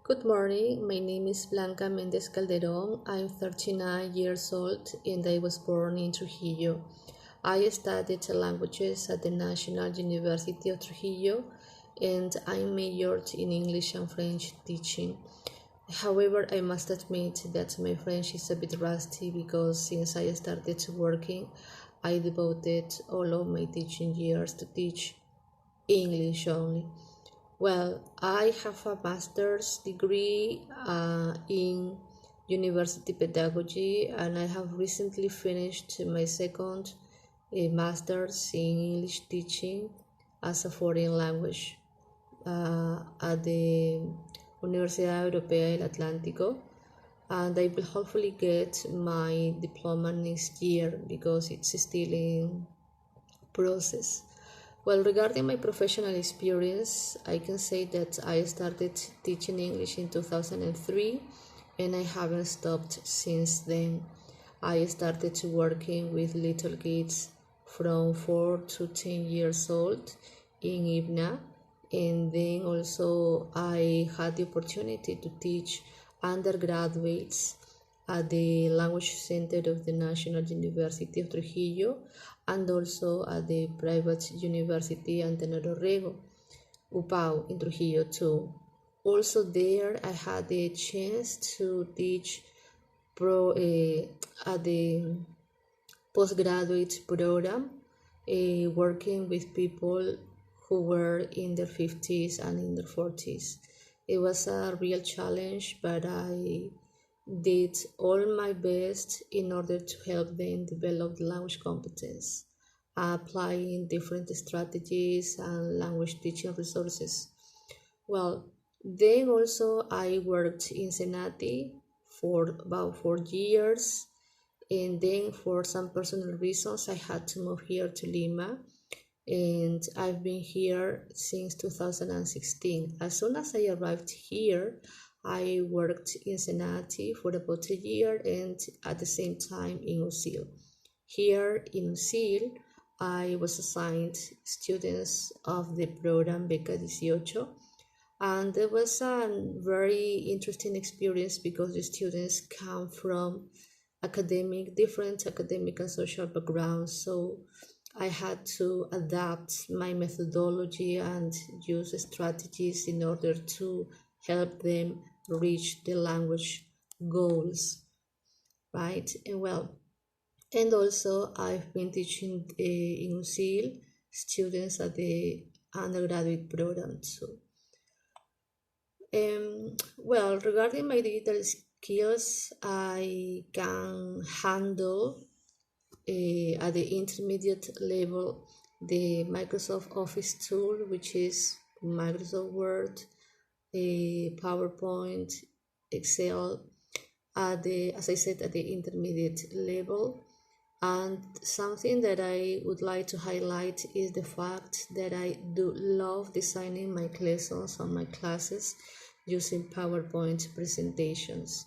Good morning, my name is Blanca Mendez Calderon. I'm 39 years old and I was born in Trujillo. I studied languages at the National University of Trujillo and I majored in English and French teaching. However, I must admit that my French is a bit rusty because since I started working, I devoted all of my teaching years to teach English only. Well, I have a master's degree in university pedagogy, and I have recently finished my second master's in English teaching as a foreign language at the Universidad Europea del Atlántico, and I will hopefully get my diploma next year because it's still in process. Well, regarding my professional experience, I can say that I started teaching English in 2003 and I haven't stopped since then. I started working with little kids from 4 to 10 years old in IBNA, and then also I had the opportunity to teach undergraduates at the Language Center of the National University of Trujillo and also at the private university Antenor Orrego, UPAU in Trujillo too. Also there I had the chance to teach at the postgraduate program, working with people who were in their 50s and in their 40s. It was a real challenge, but I did all my best in order to help them develop the language competence, applying different strategies and language teaching resources. Well, then also I worked in Senati for about 4 years, and then for some personal reasons I had to move here to Lima, and I've been here since 2016. As soon as I arrived here, I worked in Senati for about a year and at the same time in UCIL. Here in UCIL, I was assigned students of the program Beca 18, and it was a very interesting experience because the students come from different academic and social backgrounds. So I had to adapt my methodology and use strategies in order to help them reach the language goals, right? And also I've been teaching in UCIL students at the undergraduate program too. Regarding my digital skills, I can handle at the intermediate level the Microsoft Office tool, which is Microsoft Word, PowerPoint, Excel, as I said, at the intermediate level. And something that I would like to highlight is the fact that I do love designing my lessons and my classes using PowerPoint presentations.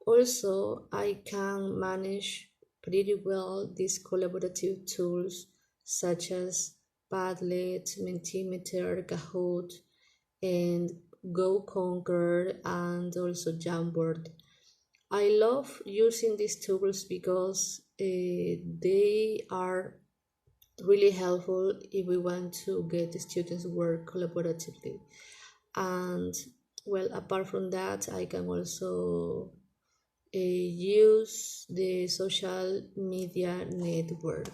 Also, I can manage pretty well these collaborative tools such as Padlet, Mentimeter, Kahoot, and Go Conquer, and also Jamboard. I love using these tools because they are really helpful if we want to get the students work collaboratively. And well, apart from that, I can also use the social media network.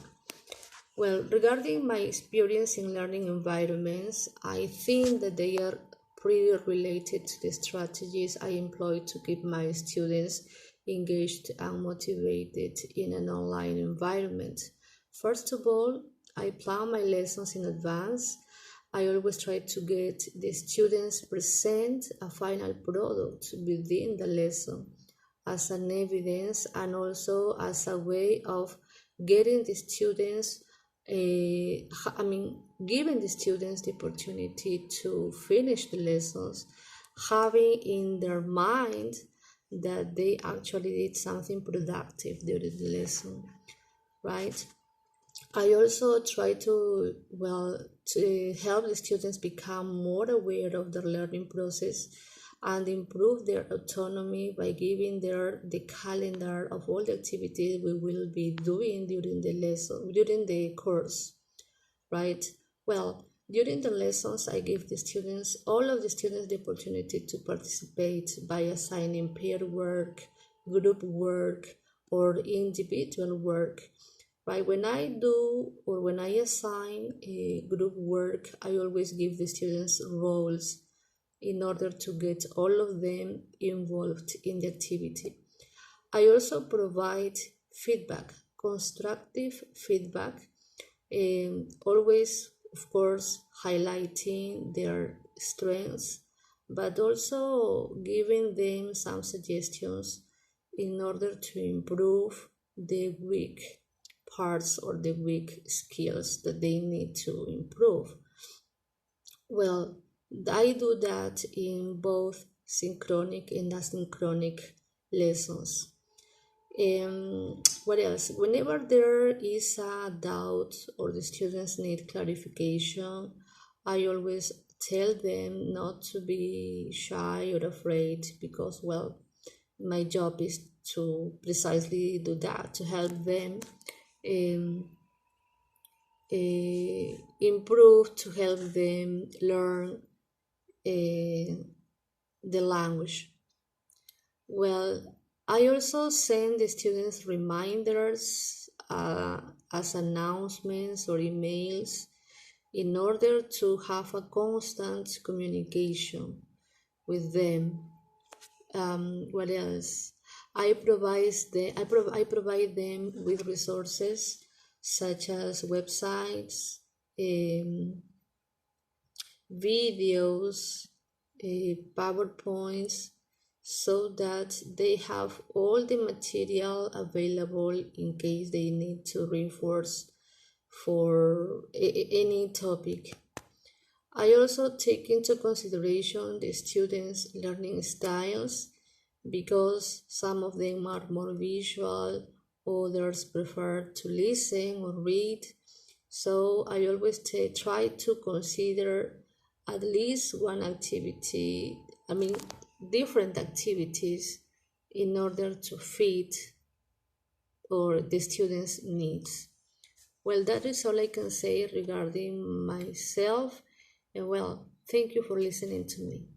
Well, regarding my experience in learning environments, I think that they are pretty related to the strategies I employ to keep my students engaged and motivated in an online environment. First of all, I plan my lessons in advance. I always try to get the students present a final product within the lesson as an evidence and also as a way of getting the students giving the students the opportunity to finish the lessons, having in their mind that they actually did something productive during the lesson, right? I also try to help the students become more aware of their learning process. and improve their autonomy by giving them the calendar of all the activities we will be doing during the lesson, during the course, right? Well, during the lessons, I give the students, all of the students, the opportunity to participate by assigning pair work, group work, or individual work. Right? When I do or when I assign a group work, I always give the students roles in order to get all of them involved in the activity. I also provide feedback, constructive feedback, always, of course, highlighting their strengths, but also giving them some suggestions in order to improve the weak parts or the weak skills that they need to improve. Well, I do that in both synchronic and asynchronic lessons. What else? Whenever there is a doubt or the students need clarification, I always tell them not to be shy or afraid because, well, my job is to precisely do that, to help them um, improve, to help them learn the language. Well, I also send the students reminders as announcements or emails in order to have a constant communication with them. What else? I provide them with resources such as websites, um, videos, PowerPoints, so that they have all the material available in case they need to reinforce for any topic. I also take into consideration the students' learning styles because some of them are more visual, others prefer to listen or read. So I always try to consider at least one activity, different activities in order to fit or the students' needs. Well, that is all I can say regarding myself. And well, thank you for listening to me.